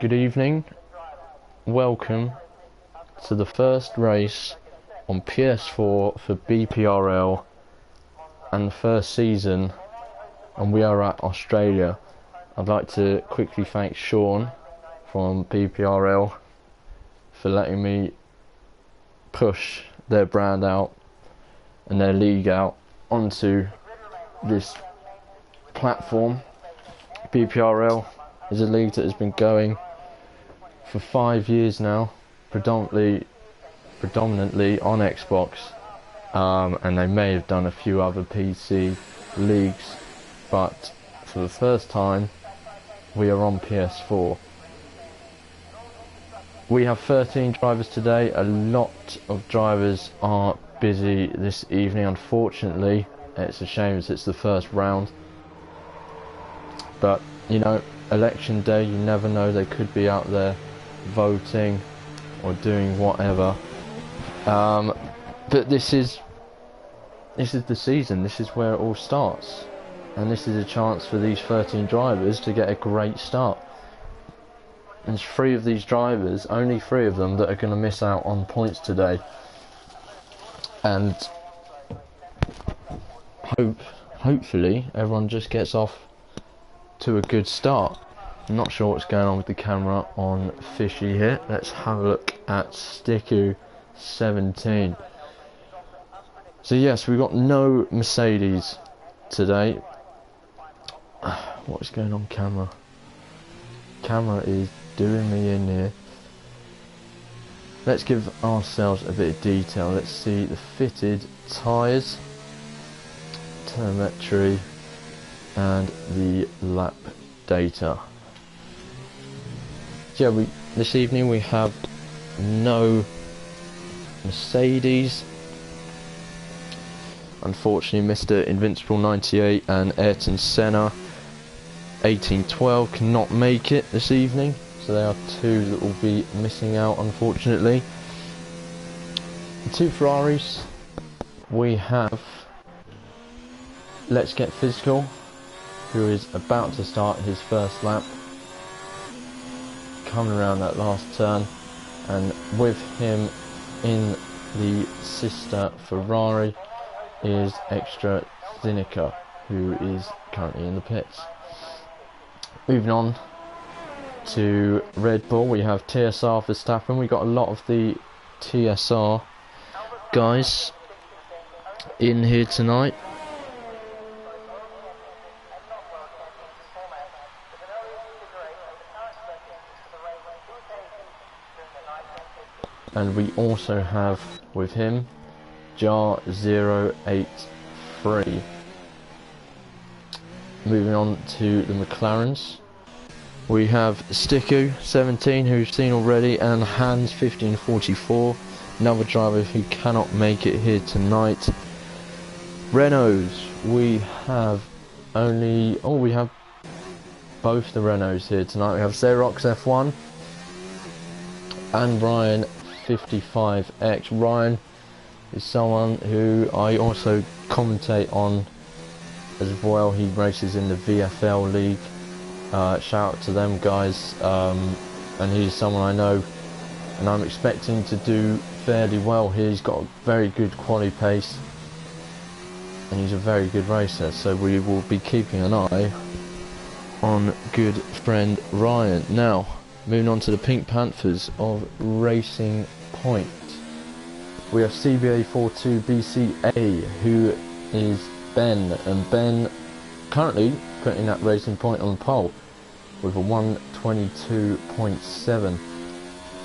good evening. Welcome to the first race on PS4 for BPRL and the first season, and we are at Australia. I'd like to quickly thank Sean from BPRL for letting me push their brand out and their league out onto this platform. BPRL is a league that has been going for 5 years now, predominantly on Xbox, and they may have done a few other PC leagues, but for the first time we are on PS4. We have 13 drivers today. A lot of drivers are busy this evening, unfortunately. It's a shame as it's the first round, but you know, election day, you never know, they could be out there voting or doing whatever. But this is the season, this is where it all starts, and this is a chance for these 13 drivers to get a great start. And 3 of these drivers, only 3 of them, that are going to miss out on points today, and hopefully everyone just gets off to a good start. I'm not sure what's going on with the camera on Fishy here. Let's have a look at Sticku 17. So yes, we've got no Mercedes today. What's going on camera? Camera is doing me in here. Let's give ourselves a bit of detail. Let's see the fitted tyres, telemetry, and the lap data. Yeah, this evening we have no Mercedes. Unfortunately, Mr. Invincible 98 and Ayrton Senna 1812 cannot make it this evening, so they are 2 that will be missing out, unfortunately. The 2 Ferraris, we have Let's Get Physical, who is about to start his first lap, coming around that last turn, and with him in the sister Ferrari is Extra Zinica, who is currently in the pits. Moving on to Red Bull, we have TSR Verstappen. We got a lot of the TSR guys in here tonight. And we also have with him Jar 083. Moving on to the McLarens, we have Sticku 17, who we've seen already, and Hans 1544, another driver who cannot make it here tonight. Renaults, we have we have both the Renaults here tonight. We have Xerox F1 and Ryan 55X. Ryan is someone who I also commentate on as well. He races in the VFL League. Shout out to them guys, and he's someone I know and I'm expecting to do fairly well here. He's got a very good quali pace and he's a very good racer, so we will be keeping an eye on good friend Ryan. Now, moving on to the Pink Panthers of Racing Point, we have CBA42BCA, who is Ben, and Ben currently putting that Racing Point on the pole with a 122.7.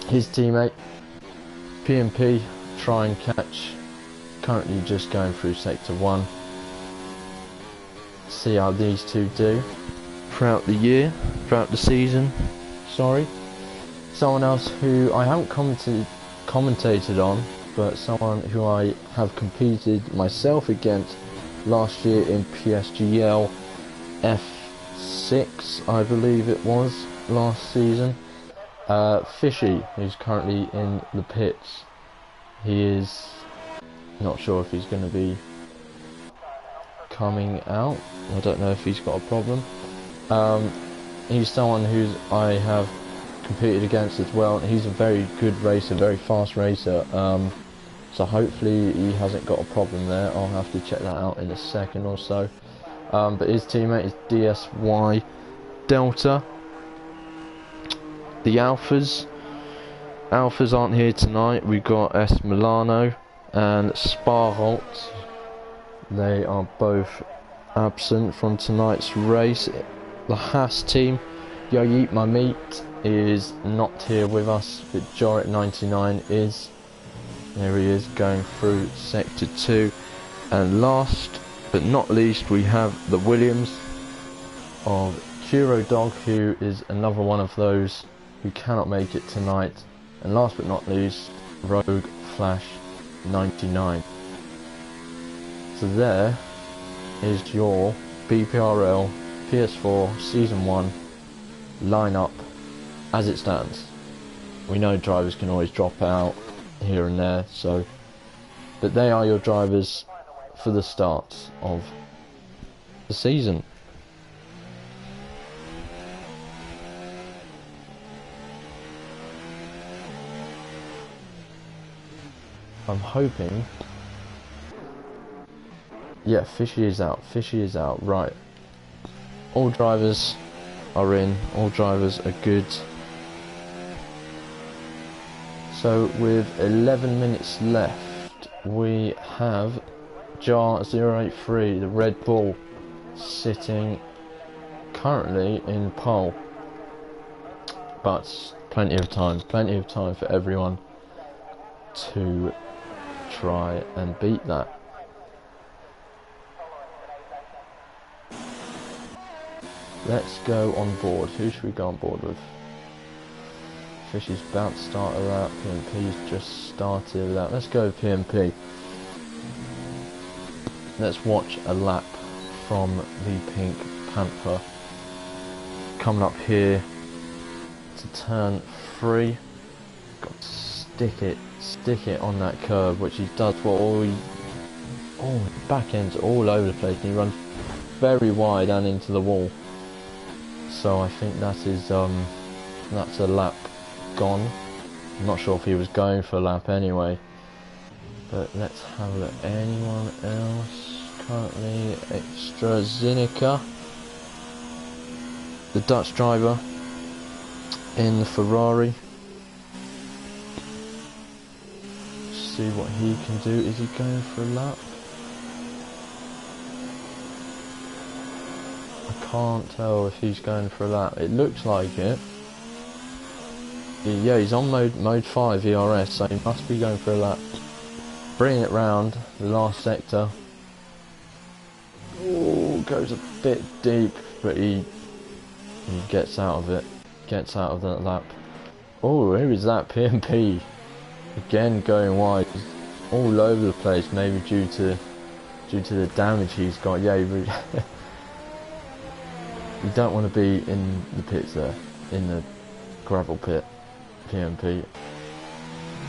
His teammate PMP Try and Catch, currently just going through sector 1. See how these 2 do throughout the year, throughout the season. Sorry. Someone else who I haven't commentated on, but someone who I have competed myself against last year in PSGL F6, I believe it was, last season. Fishy, who's currently in the pits. He is not sure if he's going to be coming out. I don't know if he's got a problem. He's someone who I have competed against as well. He's a very good racer, very fast racer. So hopefully he hasn't got a problem there. I'll have to check that out in a second or so. But his teammate is DSY Delta. The Alphas aren't here tonight. We've got S Milano and Sparholt. They are both absent from tonight's race. The Haas team, Yo Yeet My Meat, is not here with us, but Jorik 99 is. There he is, going through sector 2. And last but not least, we have the Williams of Kuro Dog, who is another one of those who cannot make it tonight. And last but not least, Rogue Flash 99. So there is your BPRL PS4 Season 1 lineup as it stands. We know drivers can always drop out here and there, so but they are your drivers for the start of the season. I'm hoping, yeah, Fishy is out, right. All drivers are in, all drivers are good. So with 11 minutes left, we have Jar 083, the Red Bull, sitting currently in pole. But plenty of time for everyone to try and beat that. Let's go on board. Who should we go on board with? Fishy's about to start her out. PMP's just started out. Let's go with PMP. Let's watch a lap from the Pink Panther. Coming up here to turn 3. Got to stick it on that curve, which he does for all back ends all over the place, and he runs very wide and into the wall. So I think that is that's a lap gone. I'm not sure if he was going for a lap anyway. But let's have a look. Anyone else currently? AstraZeneca, the Dutch driver in the Ferrari. See what he can do. Is he going for a lap? I can't tell if he's going for a lap. It looks like it. Yeah, he's on mode 5 ERS, so he must be going for a lap. Bringing it round the last sector. Oh, goes a bit deep, but he gets out of it. Gets out of that lap. Oh, here is that PMP. Again going wide, all over the place. Maybe due to the damage he's got. Yeah, you don't want to be in the pits there, in the gravel pit, PMP.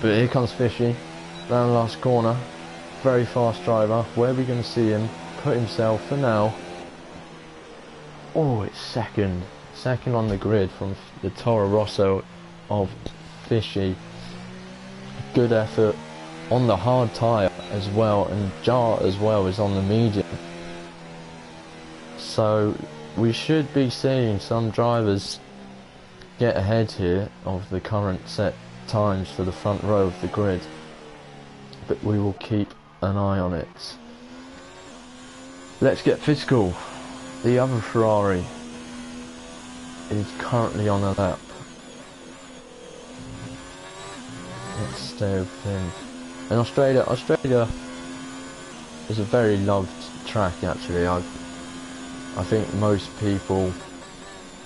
But here comes Fishy, round the last corner. Very fast driver. Where are we going to see him put himself for now? Oh, it's second on the grid from the Toro Rosso of Fishy. Good effort on the hard tyre as well, and Jar as well is on the medium. So we should be seeing some drivers get ahead here of the current set times for the front row of the grid, but we will keep an eye on it. Let's get physical. The other Ferrari is currently on a lap. Let's stay with him. And Australia is a very loved track actually. I think most people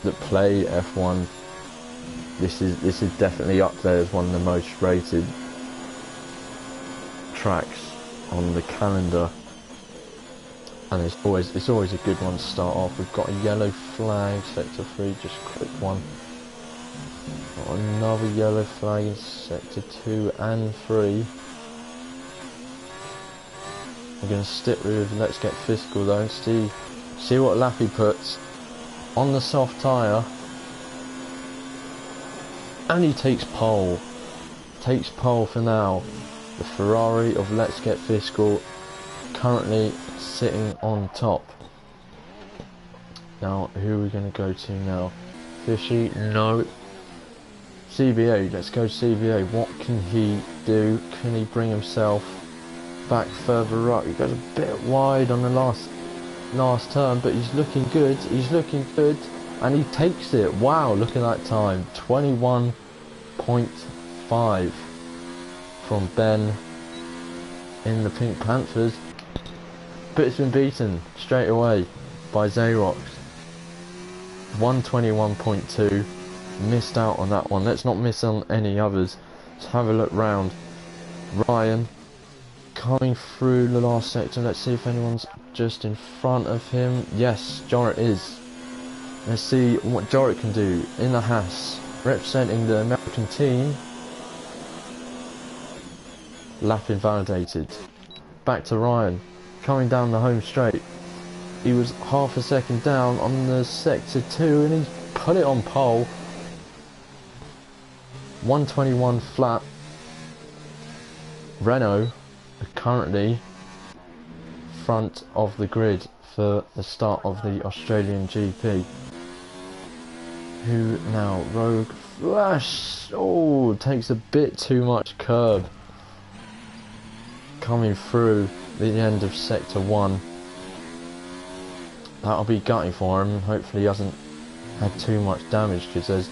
that play F1, this is definitely up there as one of the most rated tracks on the calendar. And it's always a good one to start off. We've got a yellow flag, sector 3, just a quick one. Got another yellow flag in sector 2 and 3. We're going to stick with let's get physical though. See what lap he puts on the soft tyre. and he takes pole. Takes pole for now. The Ferrari of Let's Get Fiscal currently sitting on top. Now, who are we going to go to now? Fishy? No. CBA, let's go CBA. What can he do? Can he bring himself back further up? He goes a bit wide on the last turn, but he's looking good. He's looking good, and he takes it. Wow, look at that time. 21.5 from Ben in the Pink Panthers. But it's been beaten straight away by Xerox. 121.2. Missed out on that one. Let's not miss on any others. Let's have a look round. Ryan coming through the last sector. Let's see if anyone's just in front of him. Yes, Jorrit is. Let's see what Jorrit can do in the Haas, representing the American team. Lap invalidated. Back to Ryan, coming down the home straight. He was half a second down on the sector 2 and he put it on pole. 121 flat. Renault are currently front of the grid for the start of the Australian GP. Who now? Rogue Flash. Oh, takes a bit too much curb. Coming through the end of sector 1. That'll be gutting for him. Hopefully he hasn't had too much damage, because there's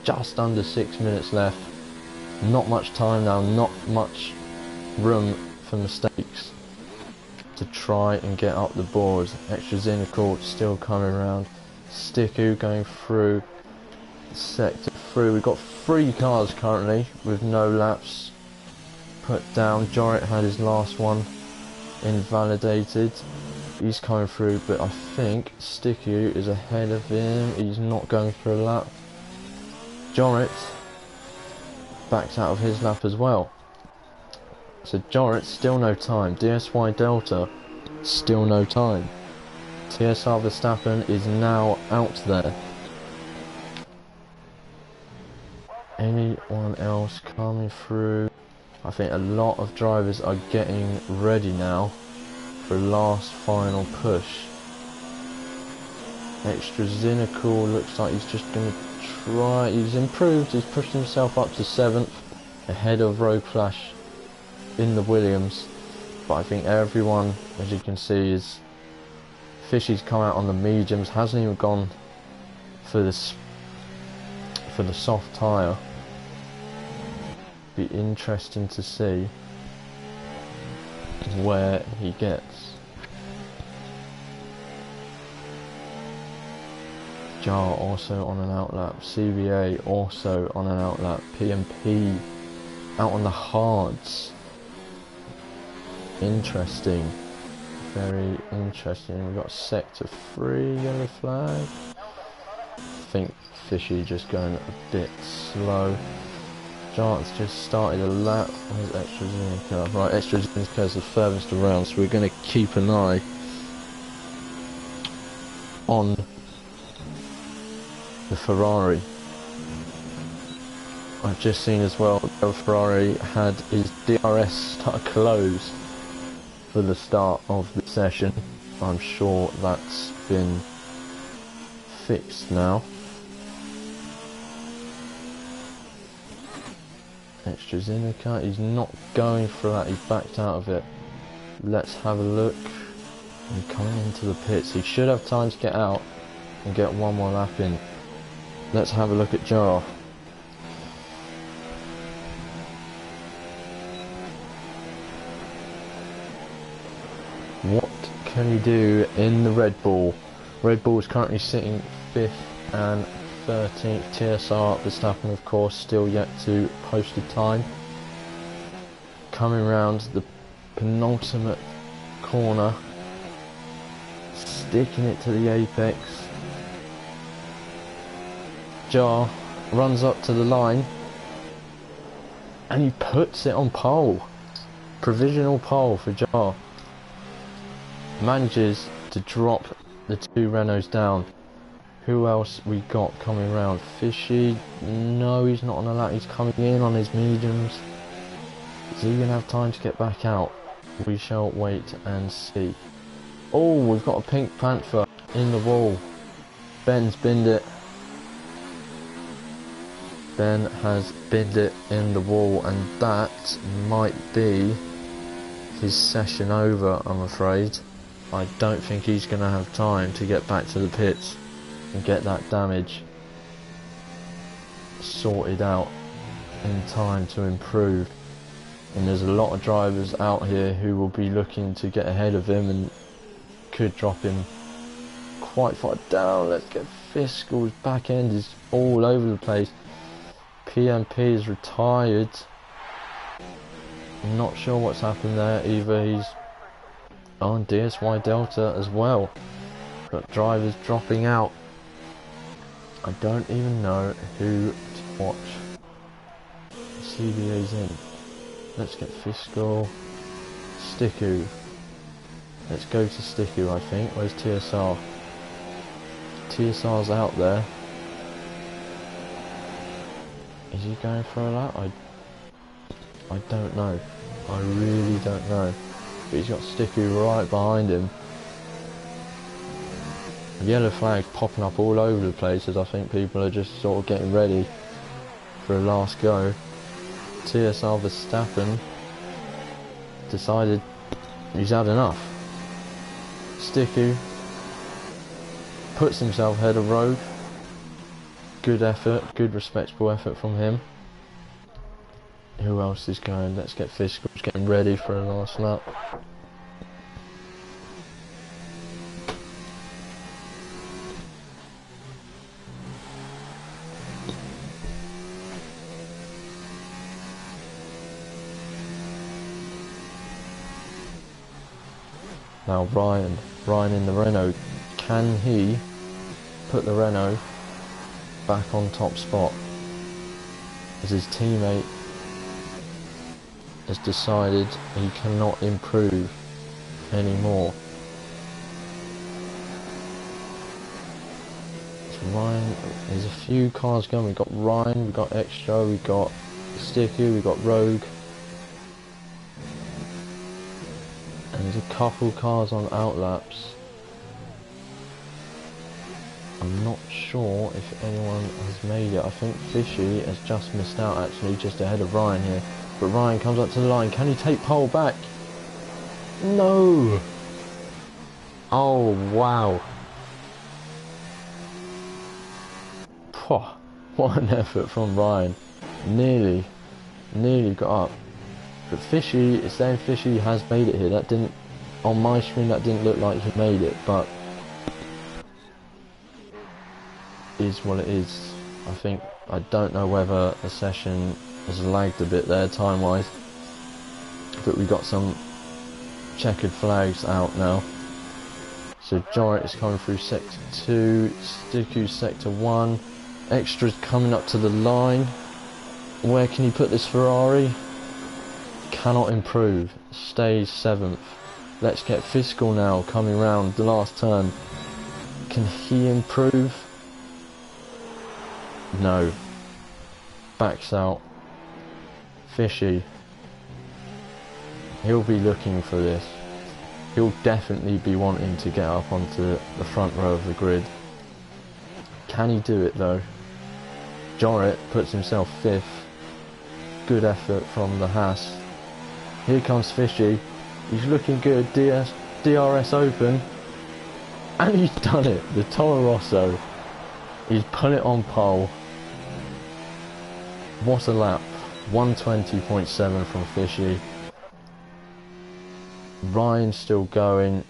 just under 6 minutes left. Not much time now, not much room for mistakes to try and get up the board. Extra Zynical still coming around. Sticku going through sector 3. We've got 3 cars currently with no laps put down. Jorrit had his last one invalidated. He's coming through, but I think Sticku is ahead of him. He's not going for a lap. Jorrit backs out of his lap as well. So Jorrit, still no time. DSY Delta, still no time. TSR Verstappen is now out there. Anyone else coming through? I think a lot of drivers are getting ready now for last final push. Extra Zynical looks like he's just going to try. He's improved. He's pushed himself up to 7th, ahead of Rogue Flash in the Williams. But I think everyone, as you can see, is Fishy's come out on the mediums. Hasn't even gone for this for the soft tyre. Be interesting to see where he gets. Jar also on an outlap. CBA also on an outlap. PMP out on the hards. Interesting. Very interesting. We've got sector 3 yellow flag. I think Fishy just going a bit slow. Jart's just started a lap. Where's Extra Zynical? Right, Extra Zynical is the furthest around, so we're going to keep an eye on the Ferrari. I've just seen as well the Ferrari had his DRS start closed for the start of the session. I'm sure that's been fixed now. Extra Zynical, he's not going for that, he backed out of it. Let's have a look. And coming into the pits, he should have time to get out and get one more lap in. Let's have a look at Jar. What can he do in the Red Bull? Red Bull is currently sitting 5th and 13th. TSR Verstappen, of course, still yet to post a time. Coming round the penultimate corner, sticking it to the apex. Jar runs up to the line and he puts it on pole. Provisional pole for Jar. Manages to drop the 2 Renaults down. Who else we got coming round? Fishy? No, he's not on a lap. He's coming in on his mediums. Is he going to have time to get back out? We shall wait and see. Oh, we've got a Pink Panther in the wall. Ben's binned it. Ben has binned it in the wall, and that might be his session over, I'm afraid. I don't think he's going to have time to get back to the pits and get that damage sorted out in time to improve. And there's a lot of drivers out here who will be looking to get ahead of him and could drop him quite far down. Let's get Fiscal's back end is all over the place. PMP is retired. I'm not sure what's happened there. Either he's on DSY Delta as well. Got drivers dropping out. I don't even know who to watch. CBA's in. Let's get Fiscal. Sticku. Let's go to Sticku, I think. Where's TSR? TSR's out there. Is he going for a lap? I don't know. I really don't know. But he's got Sticku right behind him. Yellow flag popping up all over the place as I think people are just sort of getting ready for a last go. TSR Verstappen decided he's had enough. Sticku puts himself ahead of Rogue. Good effort, good respectable effort from him. Who else is going? Let's get Fiscal getting ready for a last lap. Now Ryan in the Renault, can he put the Renault back on top spot? As his teammate has decided he cannot improve anymore. So Ryan, there's a few cars going. We've got Ryan, we've got Extra, we've got Sticky, we've got Rogue. And there's a couple cars on outlaps. I'm not sure if anyone has made it. I think Fishy has just missed out actually, just ahead of Ryan here. But Ryan comes up to the line. Can he take pole back? No! Oh, wow. What an effort from Ryan. Nearly got up. But Fishy, it's saying Fishy has made it here. That didn't, on my screen, that didn't look like he made it, but is what it is. I don't know whether the session has lagged a bit there time wise, but we got some checkered flags out now. So Jorit is coming through sector 2, Sticku sector 1, Extra's coming up to the line. Where can he put this Ferrari? Cannot improve, stays 7th. Let's get Fiscal now coming round the last turn. Can he improve? No. Backs out. Fishy. He'll be looking for this. He'll definitely be wanting to get up onto the front row of the grid. Can he do it though? Jorit puts himself 5th. Good effort from the Haas. Here comes Fishy. He's looking good. DRS open. And he's done it. The Toro Rosso. He's put it on pole. What a lap. 120.7 from Fishy. Ryan's still going,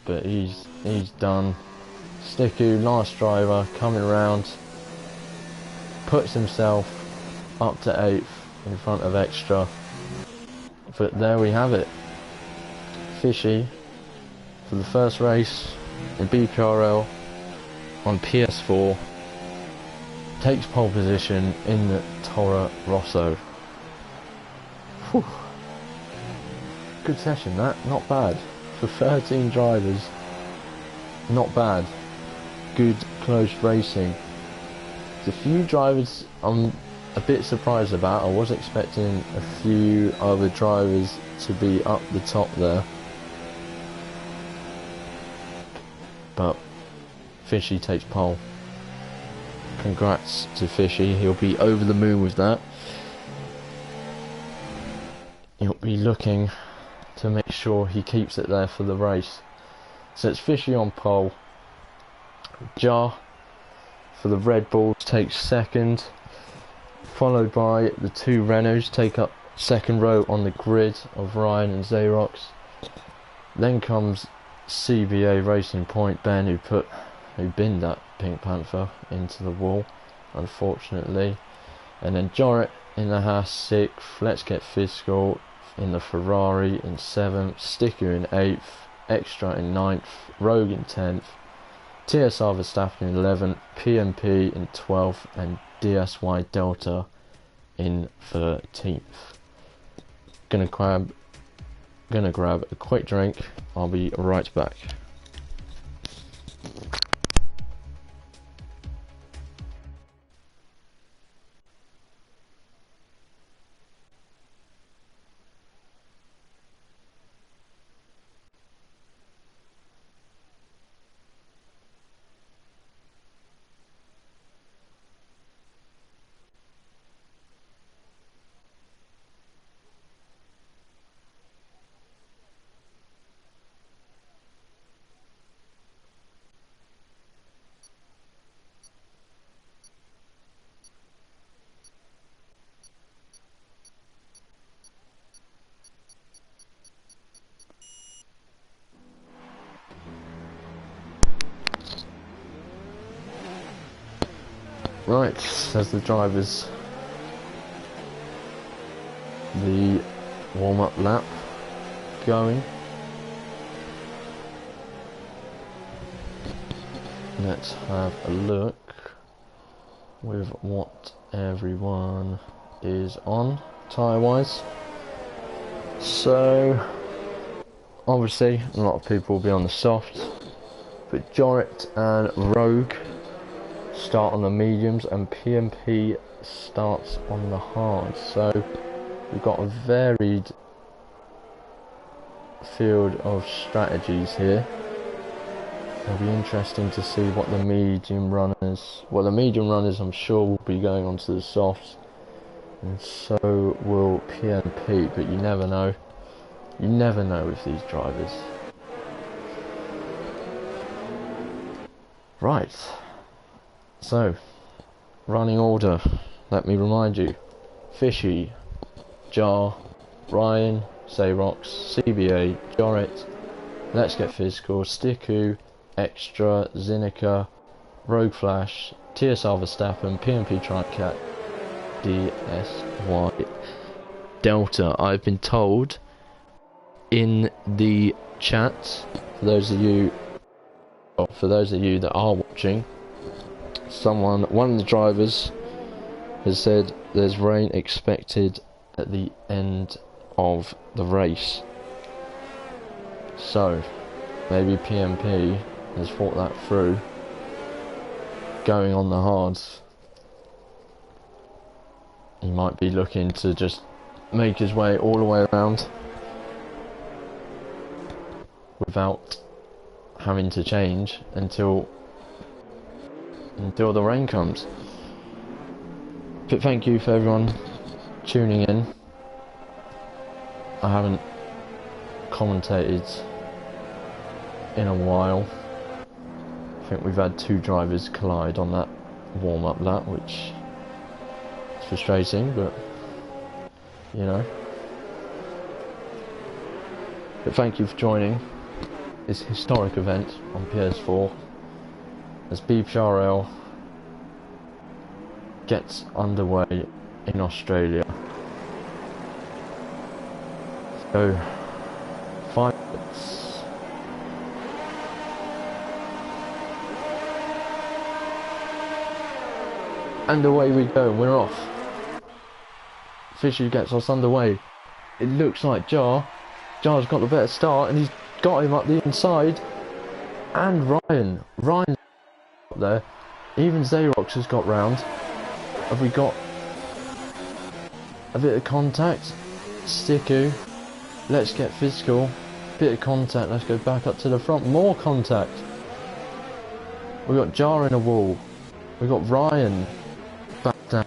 but he's done. Sticku, last driver, coming around. Puts himself up to 8th in front of Extra. But there we have it. Fishy, for the first race in BPRL on PS4, takes pole position in the Toro Rosso. Whew. Good session that, not bad. For 13 drivers, not bad. good close racing. There's a few drivers I'm a bit surprised about. I was expecting a few other drivers to be up the top there, but Fishy takes pole. Congrats to Fishy, he'll be over the moon with that. He'll be looking to make sure he keeps it there for the race. So it's Fishy on pole. Jar for the Red Bulls takes second, followed by the two Renaults take up second row on the grid of Ryan and Xerox. Then comes CBA Racing Point Ben, who binned that Pink Panther into the wall, unfortunately. And then Jorrit in the Haas 6th, Let's Get Fiscal in the Ferrari in 7th, Sticker in 8th, Extra in 9th, Rogue in 10th, TSR Verstappen in 11th, PMP in 12th, and DSY Delta in 13th. Gonna grab a quick drink. I'll be right back. Right, there's the drivers. The warm-up lap going. Let's have a look with what everyone is on tyre-wise. So, obviously, a lot of people will be on the softs, but Jorrit and Rogue start on the mediums and PMP starts on the hards. So we've got a varied field of strategies here. It'll be interesting to see what the medium runners, I'm sure will be going onto the softs, and so will PMP, but you never know. You never know with these drivers. Right. So, running order, let me remind you: Fishy, Jar, Ryan, Xerox, CBA, Jorrit, Let's Get Physical, Stiku, Extra, Zinica, Rogue Flash, TSR Verstappen, PMP Tricat, DSY Delta. I've been told in the chat, for those of you that are watching, one of the drivers has said there's rain expected at the end of the race. So maybe PMP has thought that through, going on the hards. He might be looking to just make his way all the way around without having to change until the rain comes. But thank you for everyone tuning in. I haven't commentated in a while. I think we've had two drivers collide on that warm-up lap, which is frustrating, but you know. But thank you for joining this historic event on PS4 as BPRL gets underway in Australia. So, 5 minutes. And away we go, we're off. Fisher gets us underway. It looks like Jar's got the better start, and he's got him up the inside. And Ryan there. Even Xerox has got round. Have we got a bit of contact? Sticku, let's get physical. Bit of contact, let's go back up to the front. More contact. We got Jar in a wall. We got Ryan back down.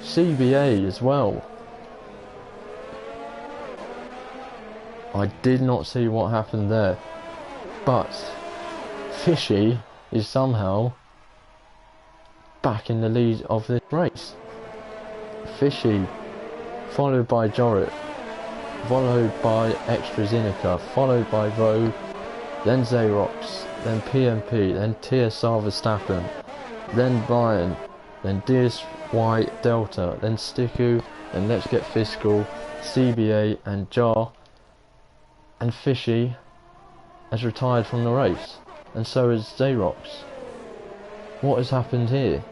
CBA as well. I did not see what happened there, but Fishy is somehow back in the lead of this race. Fishy, followed by Jorrit, followed by Extra Zinica, followed by Vogue, then Xerox, then PMP, then TSR Verstappen, then Brian, then DSY Delta, then Sticku, then Let's Get Fiscal, CBA and Jar. And Fishy has retired from the race, and so has Xerox. What has happened here?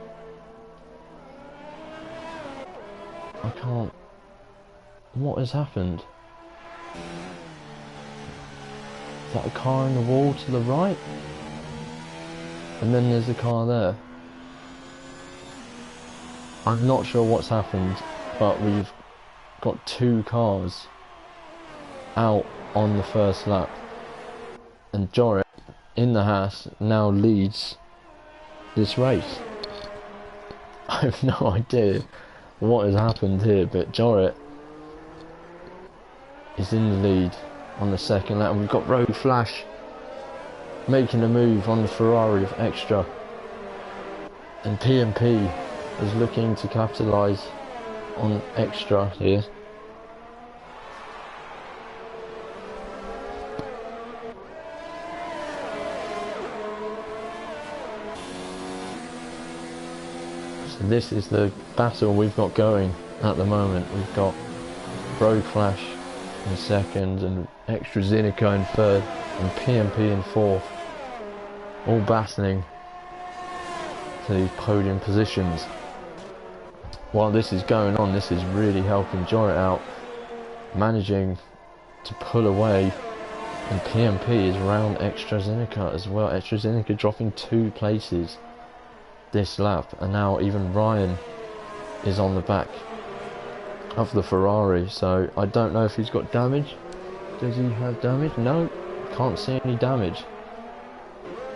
I can't... What has happened? Is that a car in the wall to the right? And then there's a car there. I'm not sure what's happened, but we've got two cars out on the first lap, and Jorrit in the Haas now leads this race. I have no idea what has happened here, but Jorrit is in the lead on the second lap, and we've got Rogue Flash making a move on the Ferrari of Extra, and PMP is looking to capitalise on Extra here. This is the battle we've got going at the moment. We've got Rogue Flash in second, and Extra Zinica in third, and PMP in fourth, all battling to these podium positions. While this is going on, this is really helping Jorrit out, managing to pull away, and PMP is around Extra Zinica as well. Extra Zinica dropping 2 places this lap, and now even Ryan is on the back of the Ferrari, so I don't know if he's got damage. Does he have damage? No, can't see any damage,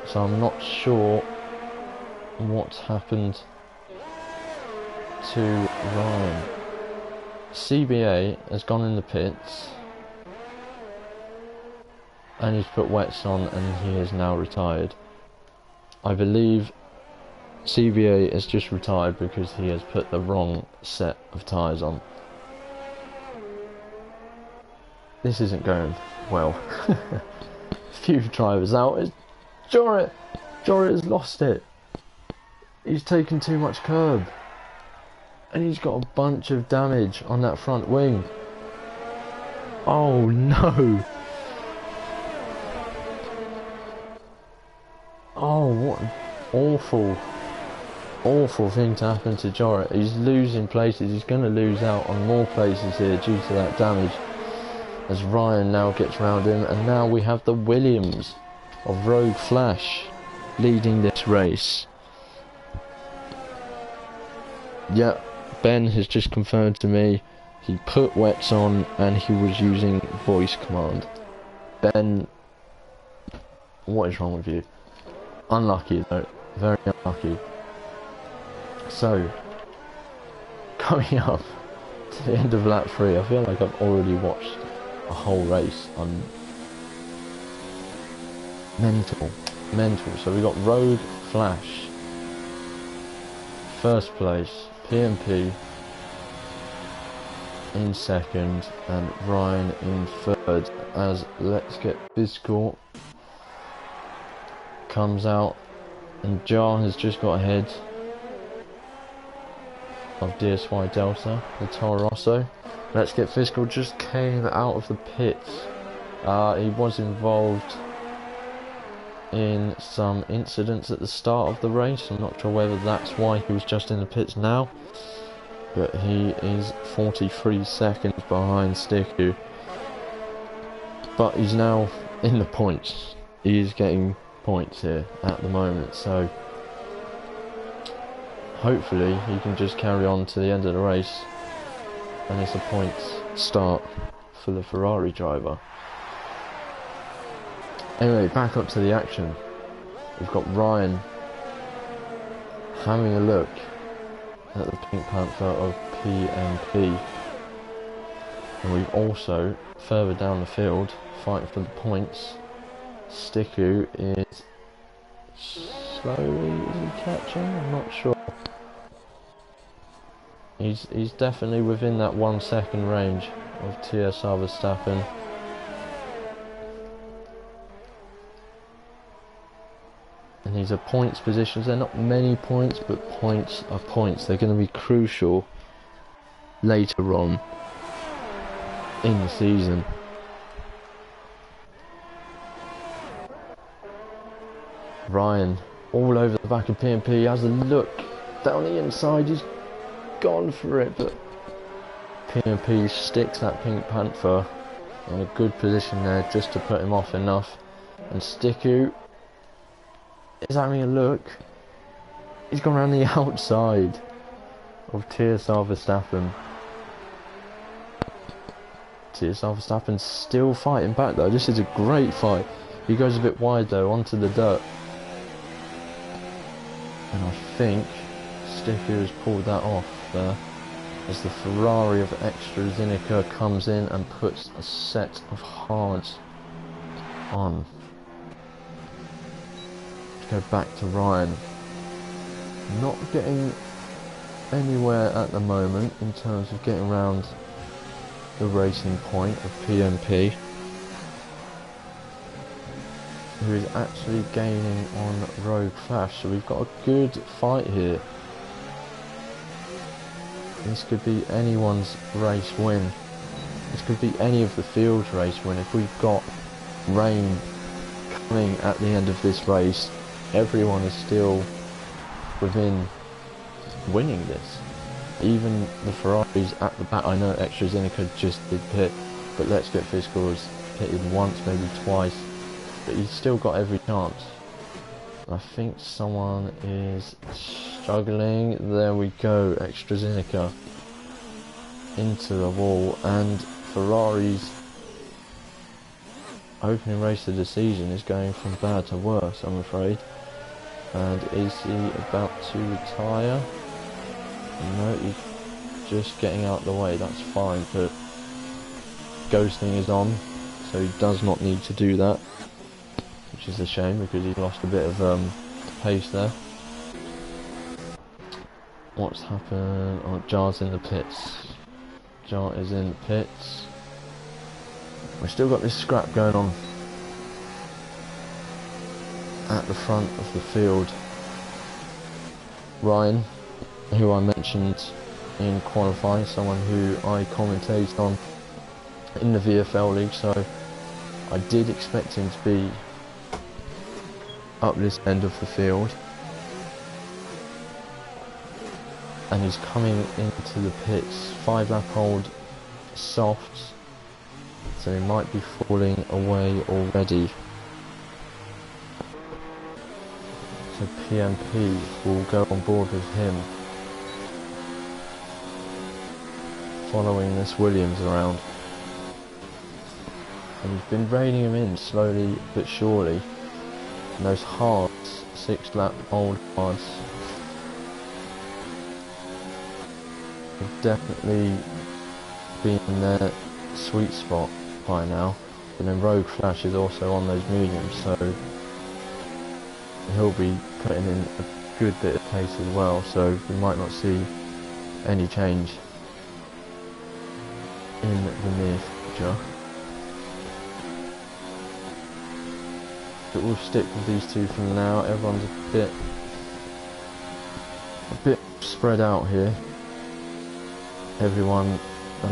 so I'm not sure what's happened to Ryan. CBA has gone in the pits and he's put wets on, and he is now retired. I believe CBA has just retired because he has put the wrong set of tyres on. This isn't going well. Few drivers out. It's Jorrit. Jorrit has lost it. He's taken too much curb, and he's got a bunch of damage on that front wing. Oh no. Oh, what an awful thing to happen to Jorrit. He's losing places. He's going to lose out on more places here due to that damage, as Ryan now gets round him, and now we have the Williams of Rogue Flash leading this race. Yeah, Ben has just confirmed to me he put wets on and he was using voice command. Ben, what is wrong with you? Unlucky though, very unlucky. So, coming up to the end of lap 3, I feel like I've already watched a whole race. I'm mental. So we got Rogue Flash first place, PMP in second, and Ryan in third, as Let's Get Physical comes out, and Jar has just got ahead of DSY Delta, the Toro Rosso. Let's Get Physical just came out of the pits. He was involved in some incidents at the start of the race. I'm not sure whether that's why he was just in the pits now, but he is 43 seconds behind Sticku, but he's now in the points. He is getting points here at the moment, so hopefully he can just carry on to the end of the race and it's a points start for the Ferrari driver. Anyway, back up to the action. We've got Ryan having a look at the Pink Panther of PMP, and we've also further down the field fighting for the points. Stiku is slowly, is he catching? I'm not sure. He's definitely within that 1 second range of TSR Verstappen. And these are points positions. They're not many points, but points are points. They're going to be crucial later on in the season. Ryan all over the back of PMP, has a look down the inside, he's gone for it, but PMP sticks that Pink Panther in a good position there just to put him off enough. And Stiku is having a look. He's gone around the outside of TSR Verstappen. TSR Verstappen still fighting back though. This is a great fight. He goes a bit wide though onto the dirt. And I think Stiku has pulled that off there as the Ferrari of AstraZeneca comes in and puts a set of hards on. To go back to Ryan. Not getting anywhere at the moment in terms of getting around the racing point of PMP, who is actually gaining on Rogue Flash, so we've got a good fight here. This could be anyone's race win. This could be any of the field's race win. If we've got rain coming at the end of this race, everyone is still within winning this. Even the Ferraris at the back. I know AstraZeneca just did pit, but Let's Get Physical has pitted once, maybe twice, but he's still got every chance. I think someone is struggling. There we go, AstraZeneca into the wall, and Ferrari's opening race of the season is going from bad to worse, I'm afraid. And is he about to retire? No, he's just getting out of the way, that's fine, but ghosting is on, so he does not need to do that, which is a shame because he lost a bit of pace there. What's happened? Oh, Jar's in the pits. Jar is in the pits. We've still got this scrap going on at the front of the field. Ryan, who I mentioned in qualifying, someone who I commentated on in the VFL League, so I did expect him to be up this end of the field. And he's coming into the pits, 5 lap old softs, so he might be falling away already. So PMP will go on board with him, following this Williams around. And he's been reining him in slowly but surely. And those hards, 6 lap old hards, have definitely been in their sweet spot by now. But then Rogue Flash is also on those mediums, so he'll be putting in a good bit of pace as well, so we might not see any change in the near future. But we'll stick with these two for now. Everyone's a bit spread out here. A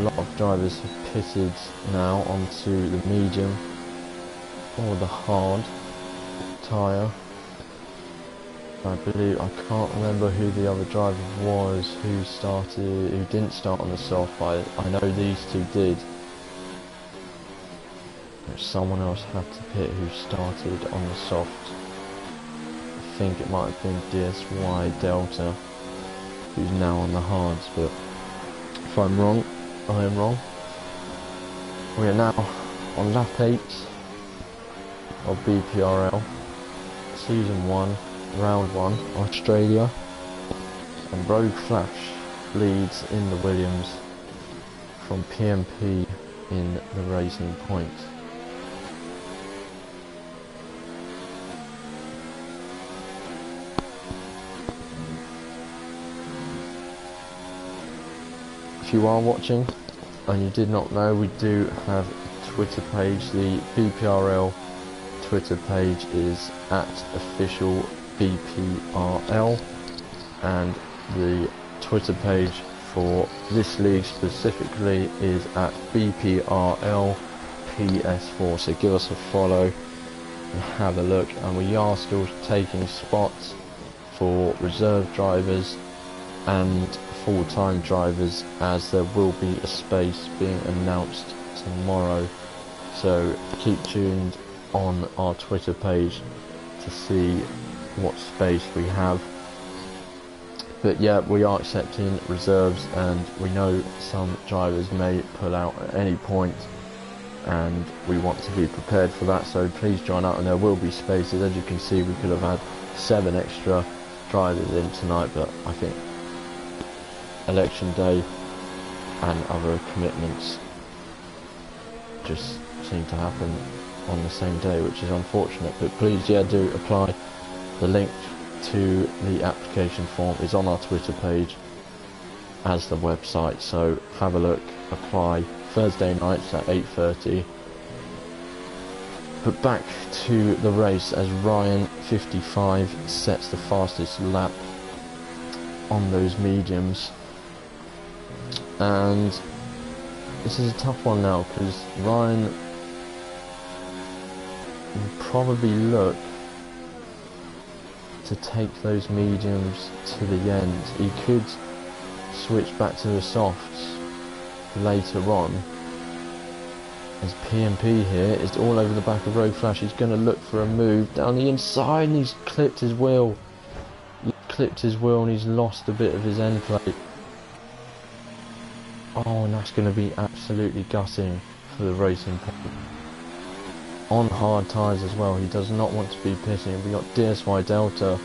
lot of drivers have pitted now onto the medium or the hard tyre. I can't remember who the other driver was who didn't start on the soft, but I know these two did. Someone else had to pit who started on the soft think it might have been DSY Delta who's now on the hards, but if I'm wrong, I am wrong. We are now on lap 8 of BPRL Season 1, Round 1, Australia, and Rogue Flash leads in the Williams from PMP in the Racing Point. If you are watching and you did not know, we do have a Twitter page. The BPRL Twitter page is @official BPRL, and the Twitter page for this league specifically is @BPRL PS4. So give us a follow and have a look. And we are still taking spots for reserve drivers and full-time drivers, as there will be a space being announced tomorrow. So keep tuned on our Twitter page to see what space we have. But yeah, we are accepting reserves, and we know some drivers may pull out at any point, and we want to be prepared for that. So please join up, and there will be spaces. As you can see, we could have had 7 extra drivers in tonight, but I think election day and other commitments just seem to happen on the same day, which is unfortunate. But please, yeah, do apply. The link to the application form is on our Twitter page as the website, so have a look, apply. Thursday nights at 8:30. But back to the race, as Ryan 55 sets the fastest lap on those mediums. And this is a tough one now, because Ryan will probably look to take those mediums to the end. He could switch back to the softs later on, as PMP here is all over the back of Rogue Flash. He's going to look for a move down the inside, and he's clipped his wheel. And he's lost a bit of his end plate. Oh, and that's going to be absolutely gutting for the Racing Point. On hard tyres as well. He does not want to be pitting. We got DSY Delta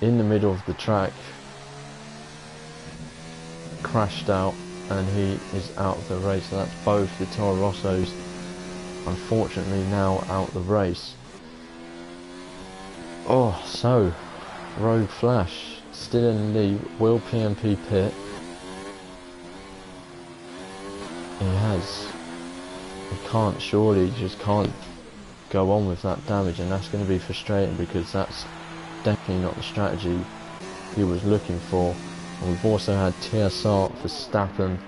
in the middle of the track, crashed out, and he is out of the race. So that's both the Toro Rossos, unfortunately, now out of the race. Oh, so Rogue Flash still in the lead. Will PMP pit? He has. He can't, surely, he just can't go on with that damage, and that's going to be frustrating, because that's definitely not the strategy he was looking for. And we've also had TSR Verstappen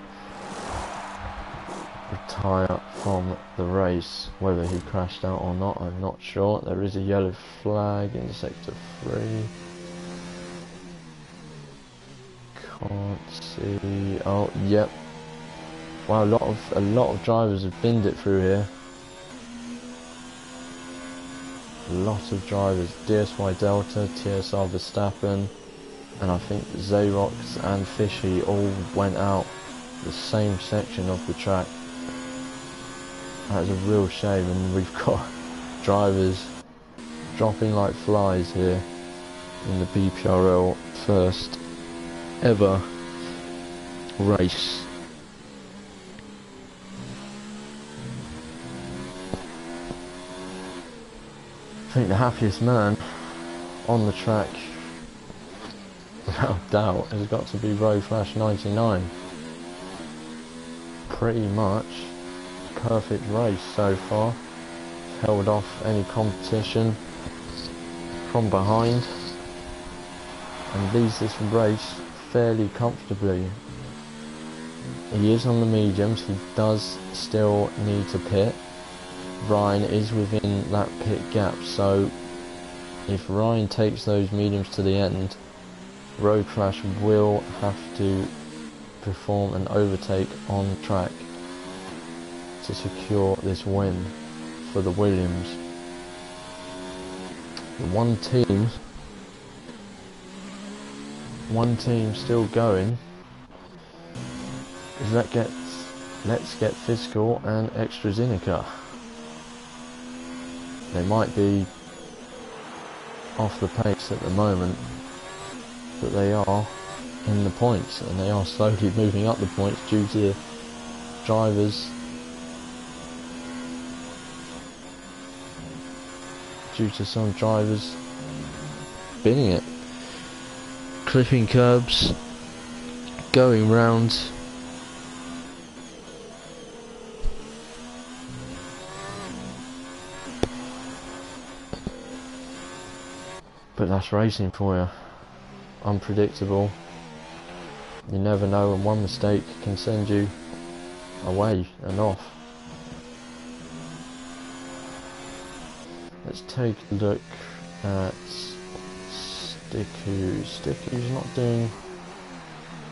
retire from the race. Whether he crashed out or not, I'm not sure. There is a yellow flag in sector 3. Can't see. Oh, yep. Wow, a lot of drivers have binned it through here. A lot of drivers. DSY Delta, TSR Verstappen, and I think Xerox and Fishy all went out the same section of the track. That is a real shame, and we've got drivers dropping like flies here in the BPRL first ever race. I think the happiest man on the track, without doubt, has got to be Rogue Flash 99. Pretty much perfect race so far. Held off any competition from behind and leads this race fairly comfortably. He is on the mediums. He does still need to pit. Ryan is within that pit gap, so if Ryan takes those mediums to the end, Rogue Flash will have to perform an overtake on track to secure this win for the Williams. The one team one team still going is Let's Get Physical and AstraZeneca. They might be off the pace at the moment, but they are in the points, and they are slowly moving up the points due to drivers some drivers binning it, clipping curbs, going round. But that's racing for you. Unpredictable. You never know, and one mistake can send you away and off. Let's take a look at Stiku. Stiku's not doing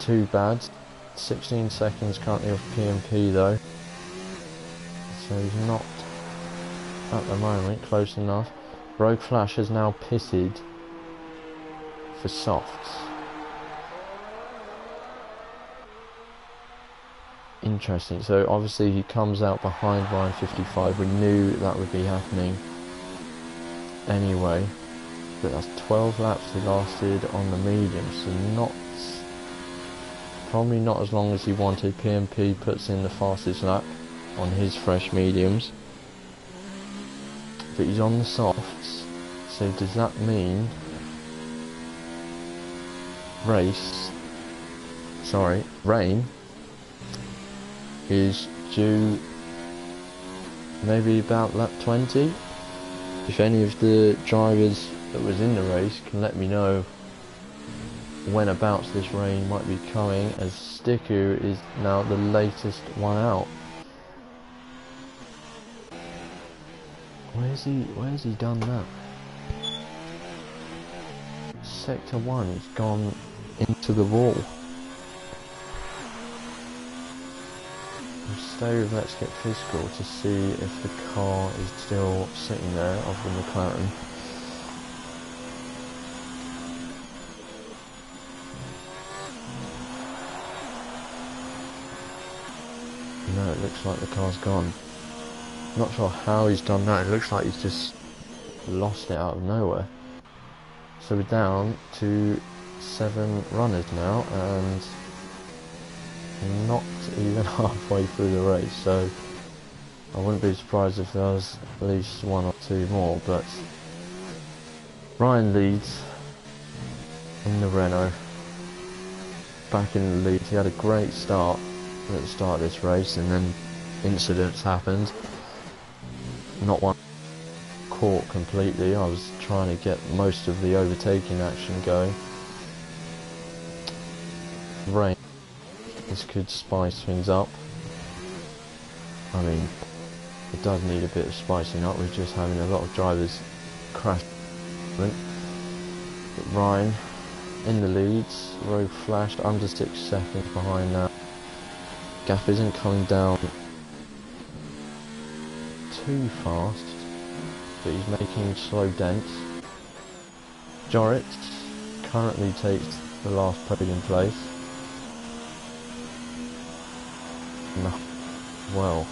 too bad. 16 seconds currently off PMP though. So he's not at the moment close enough. Rogue Flash has now pitted for softs. Interesting. So obviously he comes out behind Ryan 55. We knew that would be happening anyway, but that's 12 laps he lasted on the medium, so probably not as long as he wanted. PMP puts in the fastest lap on his fresh mediums, but he's on the softs. So does that mean rain is due maybe about lap 20? If any of the drivers that was in the race can let me know whenabouts this rain might be coming, as Stiku is now the latest one out. Where's he done that? Sector 1, he's gone into the wall. Stay with Let's Get Physical to see if the car is still sitting there of the McLaren. No, it looks like the car's gone. Not sure how he's done that. It looks like he's just lost it out of nowhere. So we're down to 7 runners now, and not even halfway through the race, so I wouldn't be surprised if there was at least 1 or 2 more. But Ryan leads in the Renault, back in the lead. He had a great start at the start of this race, and then incidents happened. Not one caught completely. I was trying to get most of the overtaking action going. Rain. This could spice things up. I mean, it does need a bit of spicing up. We're just having a lot of drivers crash. But Ryan in the leads. Rogue flashed under 6 seconds behind that. Gaff isn't coming down too fast, but he's making slow dents. Jorrit currently takes the last podium place. Well,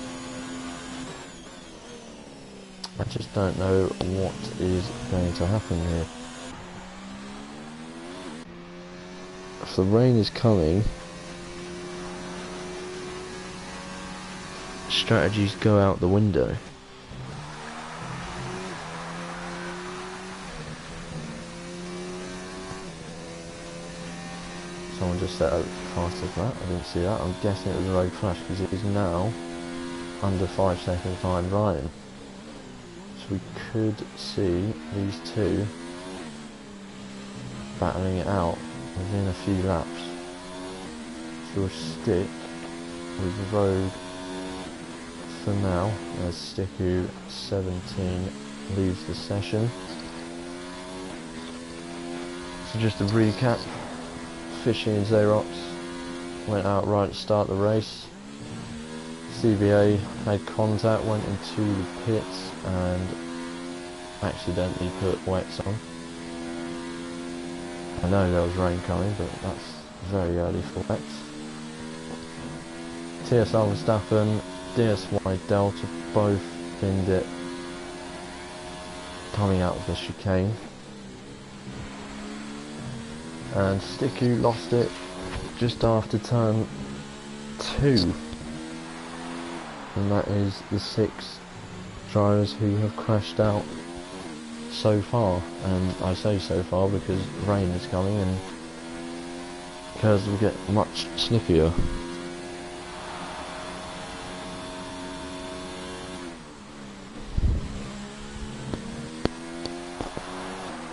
I just don't know what is going to happen here. If the rain is coming, strategies go out the window. Someone just set out fast as that. I didn't see that. I'm guessing it was a road crash because it is now under 5 seconds behind Ryan. So we could see these two battling it out within a few laps. So we'll stick with the road for now, as Stiku 17 leaves the session. So just to recap, Fishy and Xerox went out right to start the race. CBA had contact, went into the pits and accidentally put wets on. I know there was rain coming, but that's very early for that. TSR Verstappen, DSY Delta both binned it coming out of the chicane. And Sticku lost it just after turn 2. And that is the 6 drivers who have crashed out so far. And I say so far because rain is coming and curves will get much slippier.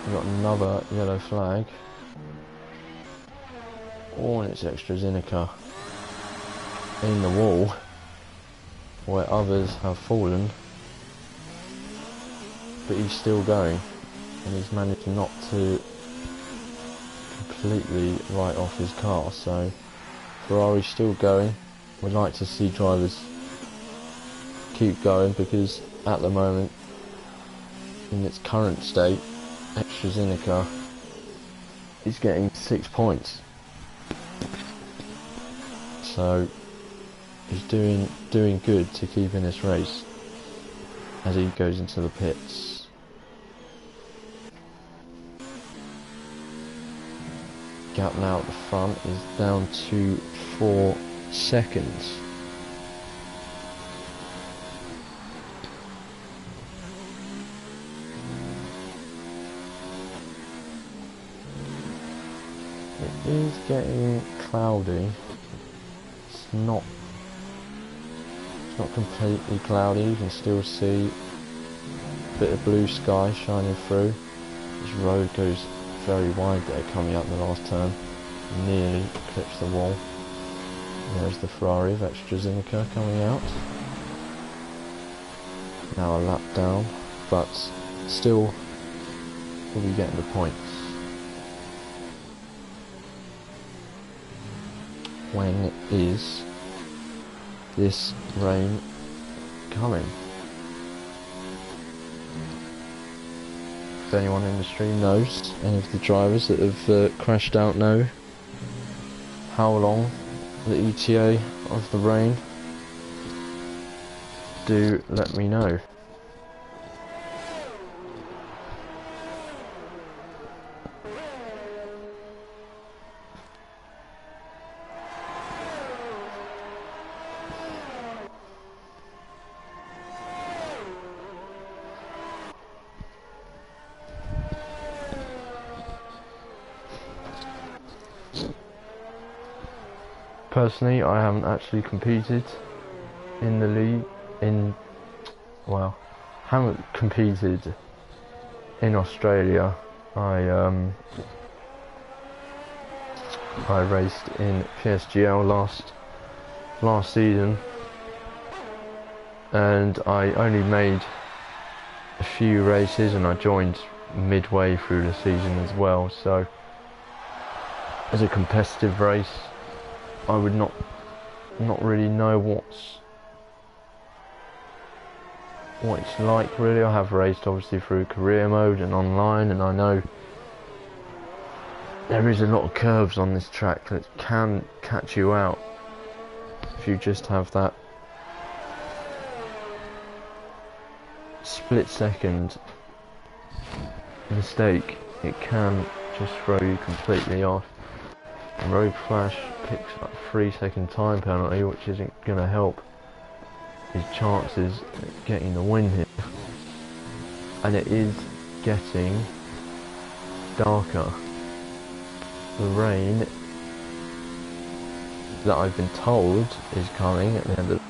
We've got another yellow flag. Oh, and it's extra Zinica in the wall where others have fallen, but he's still going and he's managed not to completely write off his car. So Ferrari's still going. We'd like to see drivers keep going because at the moment, in its current state, extra Zinica is getting 6 points. So he's doing good to keep in this race as he goes into the pits. Gap now at the front is down to 4 seconds. It is getting cloudy. It's not completely cloudy, you can still see a bit of blue sky shining through. This road goes very wide there coming up the last turn, nearly clips the wall. There's the Ferrari of extra Zinica coming out. Now a lap down, but still will be getting the points. When is this rain coming? If anyone in the stream knows, any of the drivers that have crashed out know how long the ETA of the rain, do let me know. Personally, I haven't actually competed in the league, haven't competed in Australia. I raced in PSGL last season, and I only made a few races, and I joined midway through the season as well. So, as a competitive race, I would not really know what it's like really. I have raced obviously through career mode and online, and I know there is a lot of curves on this track that can catch you out if you just have that split second mistake. It can just throw you completely off. Road Flash picks up a 3-second time penalty, which isn't going to help his chances at getting the win here. And it is getting darker. The rain that I've been told is coming at the end of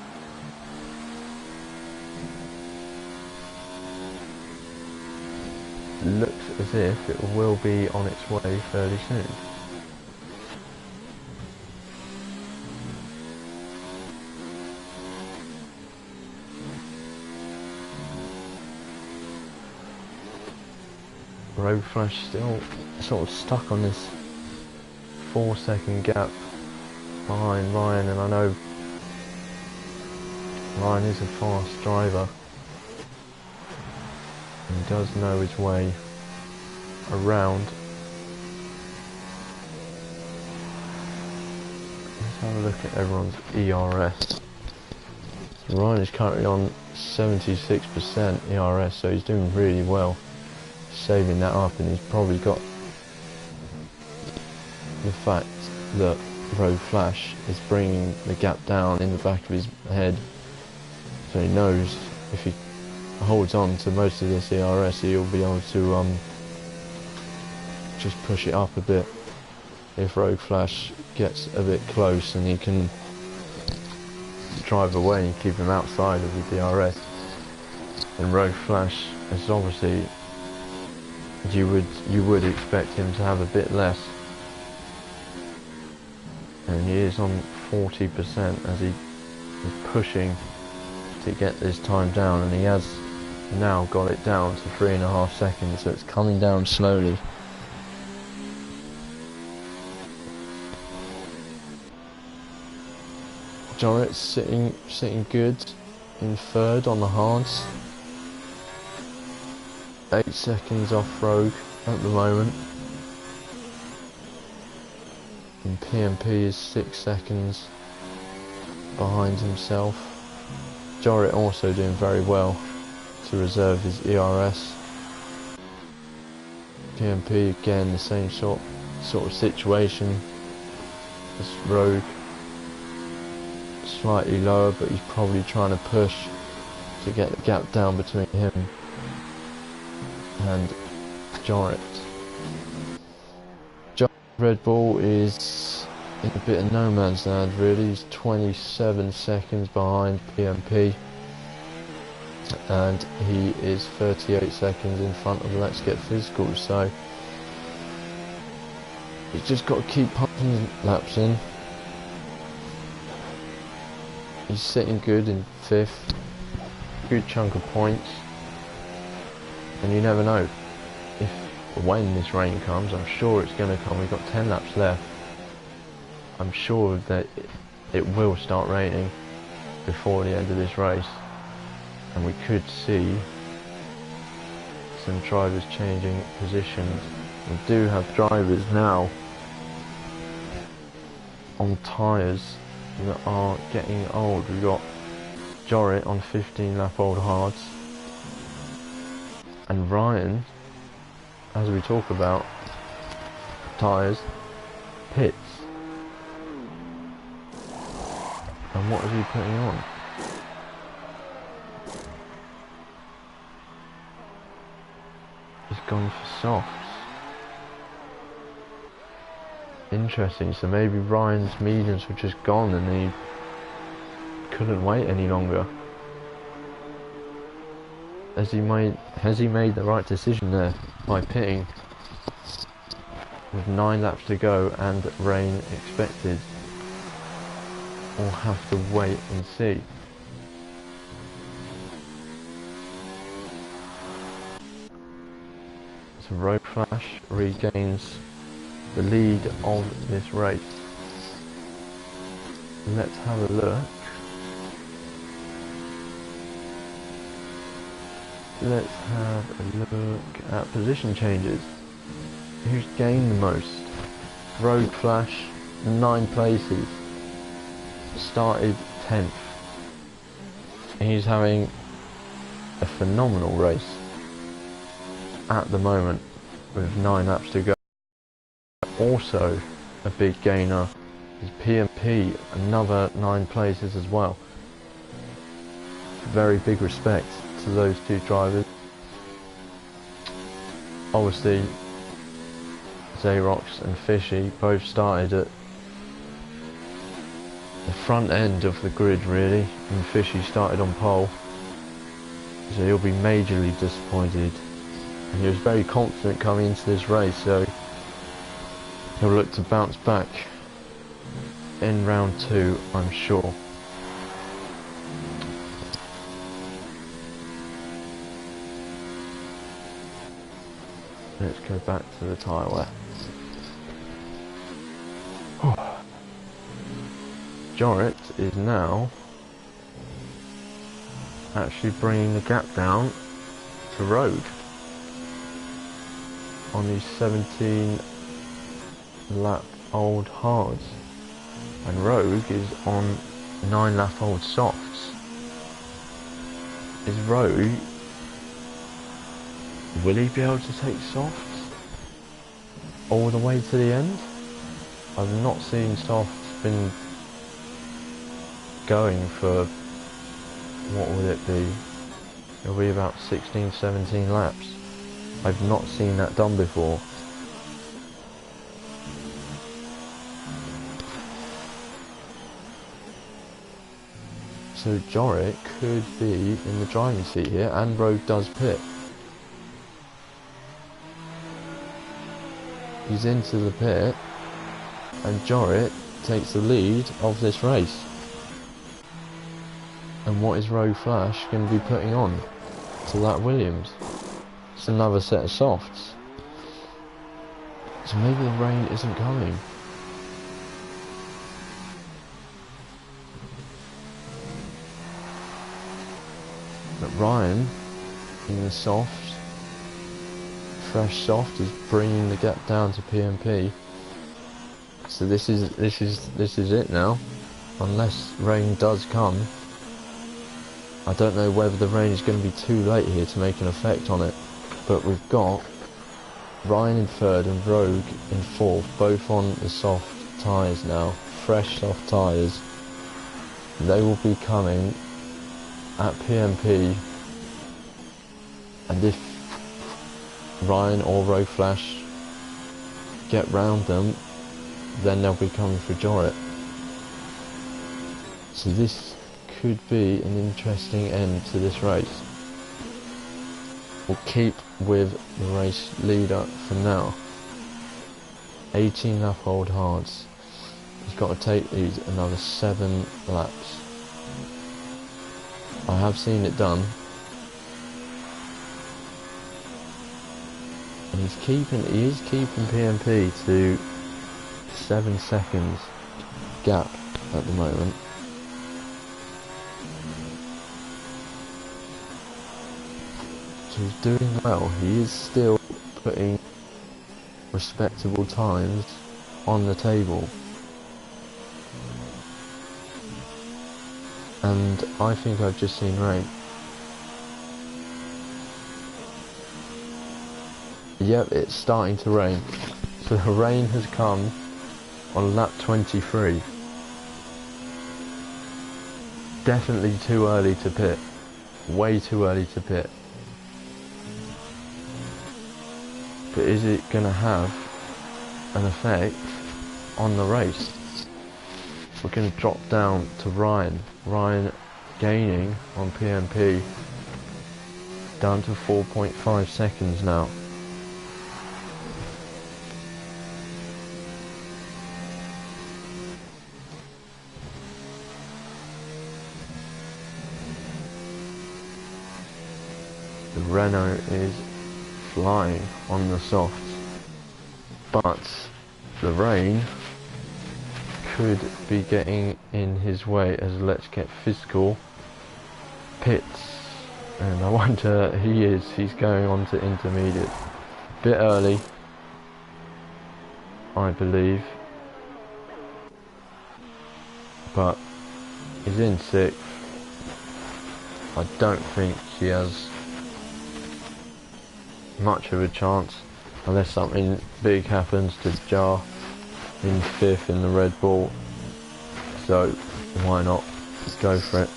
looks as if it will be on its way fairly soon. Road Flash still sort of stuck on this 4-second gap behind Ryan, and I know Ryan is a fast driver and does know his way around Let's have a look at everyone's ERS. So Ryan is currently on 76% ERS, so he's doing really well, saving that up, and he's probably got the fact that Road Flash is bringing the gap down in the back of his head, so he knows if he holds on to most of this ERS, he'll be able to just push it up a bit if Road Flash gets a bit close, and he can drive away and keep him outside of the DRS. And Road Flash is obviously, you would expect him to have a bit less, and he is on 40% as he is pushing to get this time down, and he has now got it down to 3.5 seconds, so it's coming down slowly. Jorrit's sitting good in third on the hards. 8 seconds off Rogue at the moment. And PMP is 6 seconds behind himself. Jorrit also doing very well to reserve his ERS. PMP again the same sort of situation as Rogue. Slightly lower, but he's probably trying to push to get the gap down between him and Jorrit. Red Bull is in a bit of no man's land really. He's 27 seconds behind PMP, and he is 38 seconds in front of Let's Get Physical, so he's just got to keep pumping laps in. He's sitting good in 5th, good chunk of points, and you never know if when this rain comes. I'm sure it's going to come. We've got 10 laps left. I'm sure that it will start raining before the end of this race, and we could see some drivers changing positions. We do have drivers now on tyres that are getting old. We've got Jorrit on 15 lap old hards, and Ryan, as we talk about tyres, pits. And what is he putting on? He's gone for softs. Interesting, so maybe Ryan's mediums were just gone and he couldn't wait any longer. Has he made the right decision there by pitting with 9 laps to go and rain expected? Or have to wait and see? So Road Flash regains the lead of this race. Let's have a look. Let's have a look at position changes. Who's gained the most? Road Flash, 9 places. Started 10th. He's having a phenomenal race at the moment with 9 laps to go. Also a big gainer is PMP, another 9 places as well. Very big respect to those 2 drivers. Obviously Xerox and Fishy both started at the front end of the grid really, and Fishy started on pole, so he'll be majorly disappointed, and he was very confident coming into this race, so he'll look to bounce back in round 2, I'm sure. Let's go back to the tyre wear. Jorrit is now actually bringing the gap down to Road on these 17 lap old hards. and Rogue is on 9-lap-old softs. Is Rogue, will he be able to take softs all the way to the end? I've not seen softs been going for, what would it be? It'll be about 16, 17 laps. I've not seen that done before. So Jorik could be in the driving seat here, and Rogue does pit. He's into the pit, and Jorik takes the lead of this race. And what is Rogue Flash going to be putting on to that Williams? It's another set of softs. So maybe the rain isn't coming. But Ryan, in the soft, fresh soft, is bringing the gap down to PMP. So this is it now, unless rain does come. I don't know whether the rain is going to be too late here to make an effect on it, but we've got Ryan in third and Rogue in fourth, both on the soft tyres now, fresh soft tyres. They will be coming at PMP, and if Ryan or Rogue Flash get round them, then they'll be coming for Jorik. So this could be an interesting end to this race. We'll keep with the race leader for now. 18-lap-old hards. He's got to take these another 7 laps. I have seen it done. And he is keeping PMP to 7 seconds gap at the moment. So he's doing well. He is still putting respectable times on the table. And I think I've just seen rain. Yep, it's starting to rain. So the rain has come on lap 23. Definitely too early to pit. Way too early to pit. But is it going to have an effect on the race? We're going to drop down to Ryan. Ryan gaining on PMP down to 4.5 seconds now. The Renault is flying on the softs, but the rain could be getting in his way as Let's Get Physical pits, and I wonder he's going on to intermediate. Bit early, I believe, but he's in 6th. I don't think he has much of a chance unless something big happens to Jar in 5th in the Red Bull, so why not just go for it.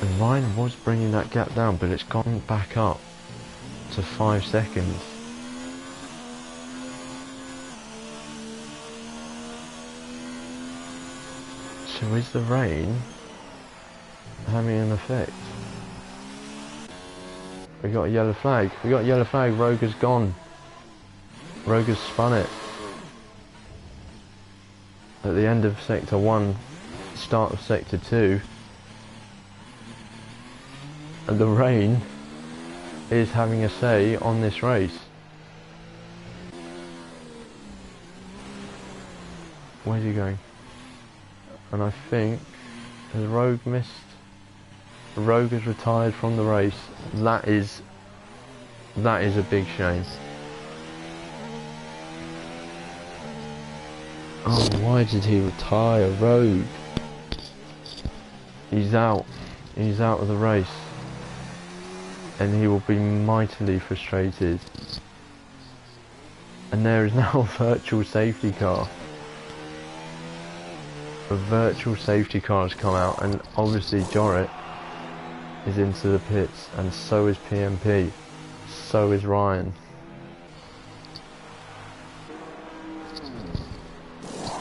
And Ryan was bringing that gap down, but it's gone back up to 5 seconds. So is the rain having an effect? We got a yellow flag. We got a yellow flag. Rogue has gone. Rogue has spun it. At the end of sector 1, start of sector 2. And the rain is having a say on this race. Where's he going? And I think, has Rogue missed? Rogue has retired from the race. That is a big shame. Oh, why did he retire? Rogue. He's out. He's out of the race. And he will be mightily frustrated. And there is now a virtual safety car. A virtual safety car has come out, and obviously Jorrit is into the pits, and so is PMP. So is Ryan.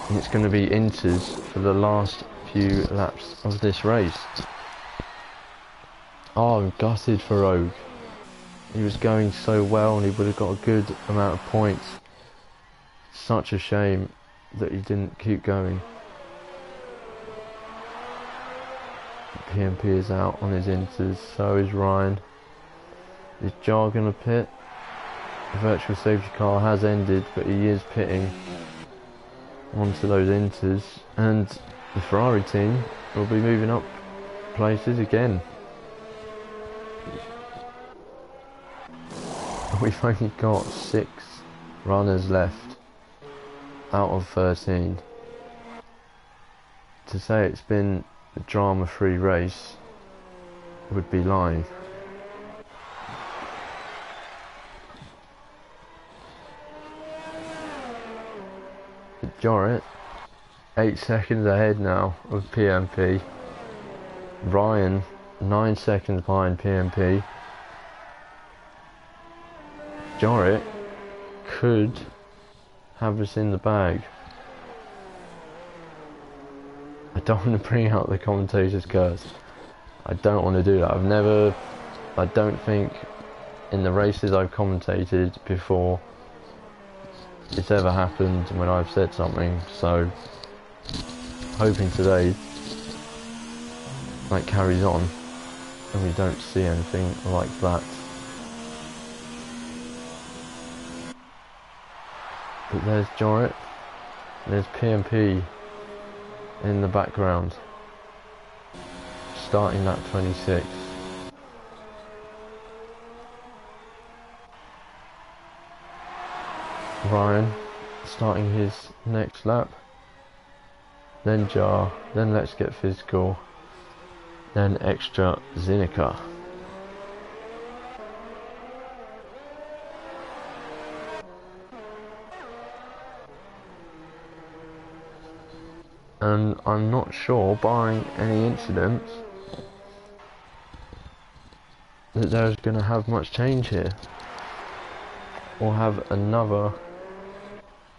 And it's going to be inters for the last few laps of this race. Oh, I'm gutted for Rogue. He was going so well and he would have got a good amount of points. Such a shame that he didn't keep going. PMP is out on his inters, so is Ryan. Is Jar going to pit? The virtual safety car has ended, but he is pitting onto those inters, and the Ferrari team will be moving up places again. We've only got 6 runners left out of 13. To say it's been a drama-free race would be lying. Jorrit, 8 seconds ahead now of PMP. Ryan, 9 seconds behind PMP. Jorrit could have us in the bag. I don't want to bring out the commentator's curse. I don't want to do that. I don't think in the races I've commentated before it's ever happened when I've said something, so hoping today that carries on and we don't see anything like that. But there's Jorrit, there's PMP in the background, starting lap 26. Ryan starting his next lap, then Jar, then Let's Get Physical, then Extra Zinica. And I'm not sure, barring any incidents, that there's going to have much change here. We'll have another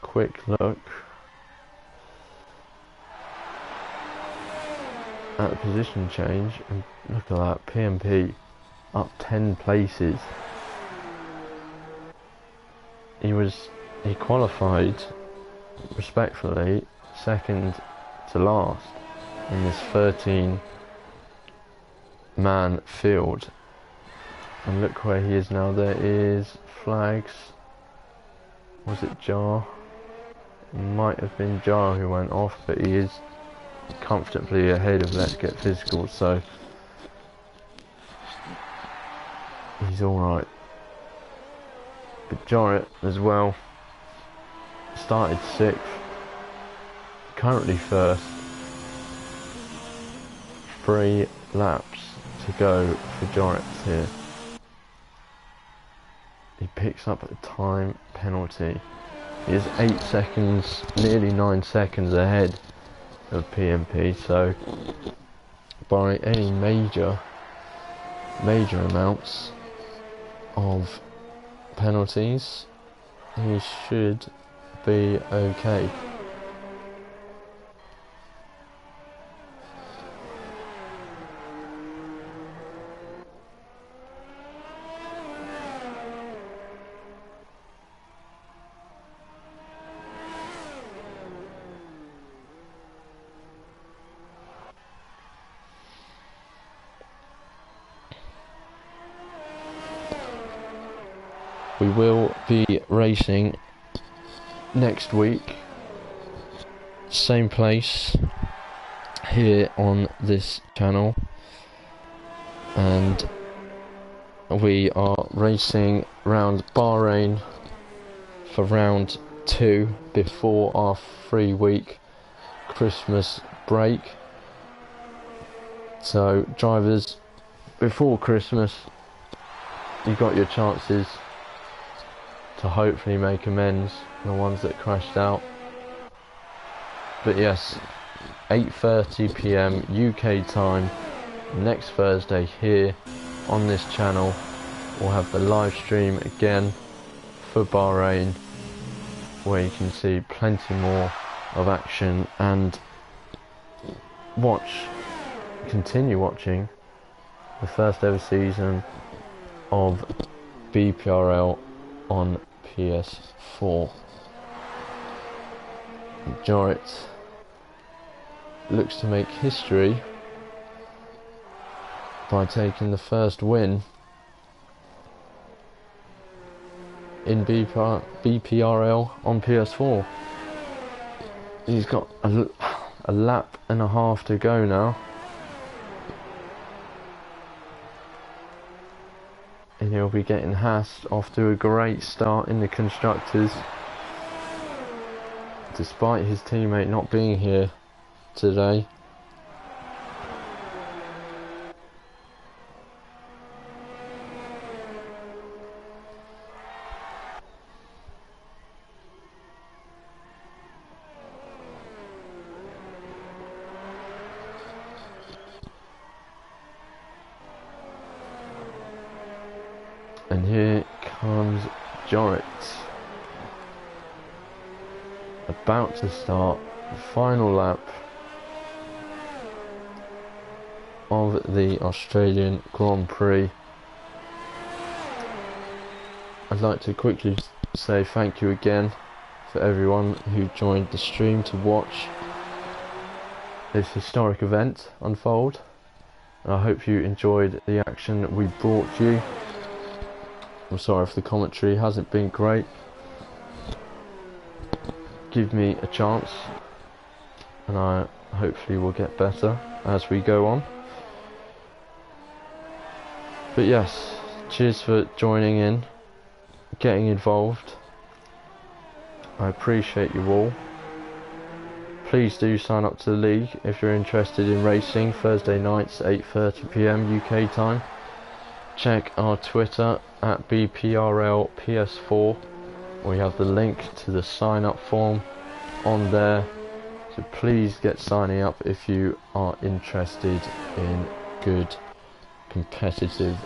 quick look at the position change, and look at that, PMP up 10 places. He qualified respectfully second to last in this 13-man field, and look where he is now. There is flags. Was it Jar? It might have been Jar who went off, but he is comfortably ahead of Let's Get Physical, so he's alright. But Jorrit as well started 6th, currently 1st, 3 laps to go for Jorrit here. He picks up a time penalty. He is 8 seconds, nearly 9 seconds ahead of PMP, so by any major amounts of penalties, he should be okay. We will be racing next week, same place here on this channel, and we are racing round Bahrain for round 2 before our 3-week Christmas break. So drivers, before Christmas you got your chances to hopefully make amends for the ones that crashed out. But yes, 8:30 PM UK time next Thursday here on this channel. We'll have the live stream again for Bahrain, where you can see plenty more of action and continue watching the first ever season of BPRL on PS4. Jarrett looks to make history by taking the first win in BPRL on PS4. He's got a lap and a half to go now, and he'll be getting Haas off to a great start in the constructors, despite his teammate not being here today. And here comes Jarrett, about to start the final lap of the Australian Grand Prix. I'd like to quickly say thank you again for everyone who joined the stream to watch this historic event unfold, and I hope you enjoyed the action that we brought you. I'm sorry if the commentary hasn't been great. Give me a chance and I hopefully will get better as we go on. But yes, cheers for joining in, getting involved. I appreciate you all. Please do sign up to the league if you're interested in racing. Thursday nights 8:30 PM UK time. Check our Twitter at BPRL PS4. We have the link to the sign up form on there, so please get signing up if you are interested in good, competitive,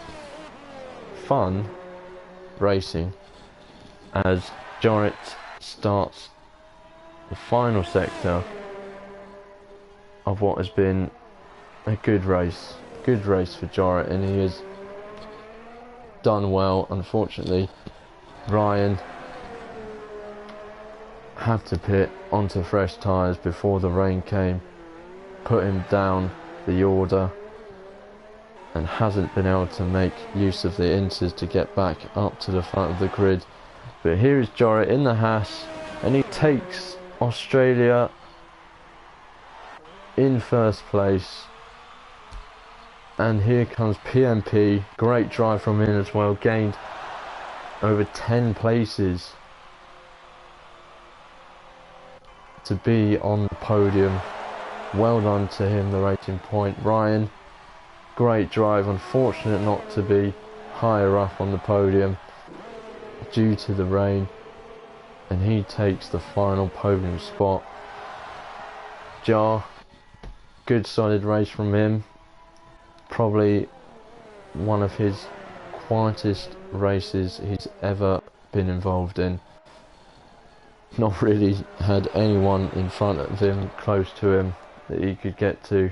fun racing, as Jarrett starts the final sector of what has been a good race for Jarrett, and he has done well. Unfortunately, Ryan had to pit onto fresh tyres before the rain came, put him down the order, and hasn't been able to make use of the inters to get back up to the front of the grid. But here is Jarrett in the Haas, and he takes Australia in first place. And here comes PMP, great drive from him as well, gained over 10 places to be on the podium. Well done to him, the rating point. Ryan, great drive, unfortunate not to be higher up on the podium due to the rain, and he takes the final podium spot. Jar, good solid race from him. Probably one of his quietest races he's ever been involved in. Not really had anyone in front of him, close to him, that he could get to,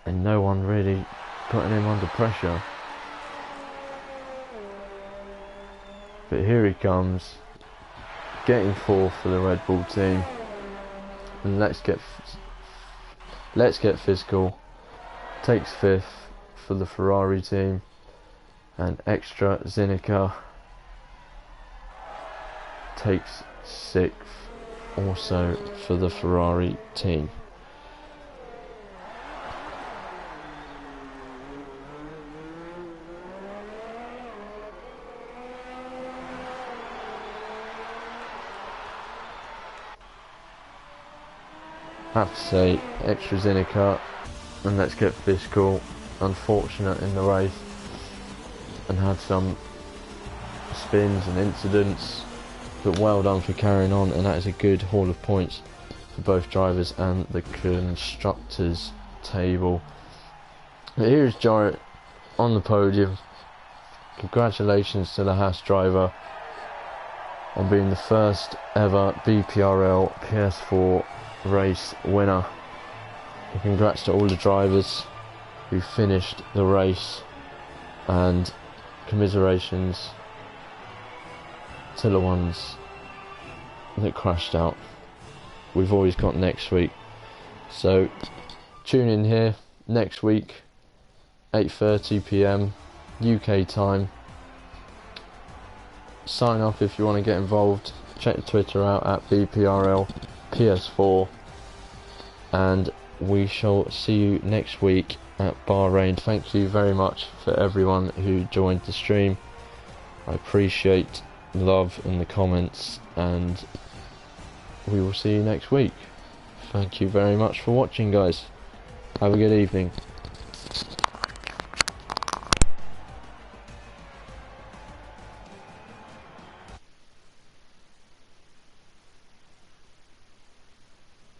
and no one really putting him under pressure. But here he comes, getting fourth for the Red Bull team, and let's get physical. Takes fifth for the Ferrari team, and Extra Zinica takes sixth also for the Ferrari team. have to say, extra Zinica, and let's get physical. Unfortunate in the race, and had some spins and incidents, but well done for carrying on, and that is a good haul of points for both drivers and the constructors table. But here's Jarrett on the podium. Congratulations to the Haas driver on being the first ever BPRL PS4 race winner. And congrats to all the drivers who finished the race, and commiserations to the ones that crashed out. We've always got next week, so tune in here next week, 8:30 PM UK time. Sign up if you want to get involved. Check the Twitter out at BPRL PS4, and we shall see you next week at Bahrain. Thank you very much for everyone who joined the stream. I appreciate the love in the comments, and we will see you next week. Thank you very much for watching, guys. Have a good evening.